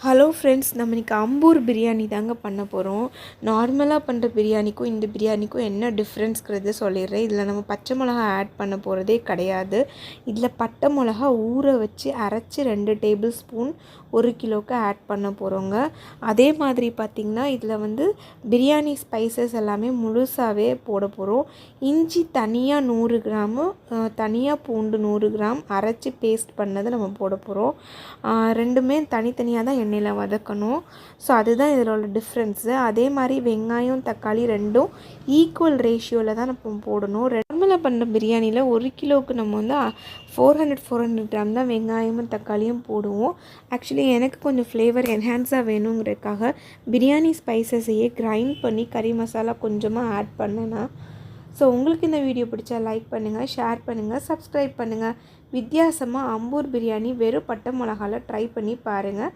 Hello friends, நம்ம இன்றைக்கி அம்பூர் பிரியாணி தாங்க பண்ண போகிறோம். நார்மலாக பண்ணுற பிரியாணிக்கும் இந்த பிரியாணிக்கும் என்ன டிஃப்ரென்ஸ்ங்கிறது சொல்லிடுறேன். இதில் நம்ம பச்சை மிளகா ஆட் பண்ண போகிறதே கிடையாது. இதில் பட்டை மிளகா ஊற வச்சு அரைச்சி 2 டேபிள் ஸ்பூன் 1 கிலோவுக்கு ஆட் பண்ண போகிறோங்க. அதே மாதிரி பார்த்திங்கன்னா இதில் பிரியாணி ஸ்பைசஸ் எல்லாமே முழுசாகவே போட போகிறோம். இஞ்சி தனியாக 100 கிராமு, தனியாக பூண்டு 100 கிராம் அரைச்சி பேஸ்ட் பண்ணதை நம்ம போட போகிறோம். ரெண்டுமே தனித்தனியாக தான் எண்ணெயில் வதக்கணும். ஸோ அதுதான் இதில் உள்ள டிஃப்ரென்ஸு. அதே மாதிரி வெங்காயம் தக்காளி ரெண்டும் ஈக்குவல் ரேஷியோவில் தான் நம்ம போடணும். நார்மலாக பண்ணுற பிரியாணியில் 1 கிலோவுக்கு நம்ம 400 கிராம் தான் வெங்காயமும் தக்காளியும் போடுவோம். ஆக்சுவலி எனக்கு கொஞ்சம் ஃப்ளேவர் என்ஹான்ஸாக வேணுங்கிறதுக்காக பிரியாணி ஸ்பைசஸையே கிரைண்ட் பண்ணி கறி மசாலா கொஞ்சமாக ஆட் பண்ணேன்னா. ஸோ உங்களுக்கு இந்த வீடியோ பிடிச்சா லைக் பண்ணுங்கள், ஷேர் பண்ணுங்கள், சப்ஸ்கிரைப் பண்ணுங்கள். வித்தியாசமாக அம்பூர் பிரியாணி வெறும் பட்டை மிளகாவில் ட்ரை பண்ணி பாருங்கள்.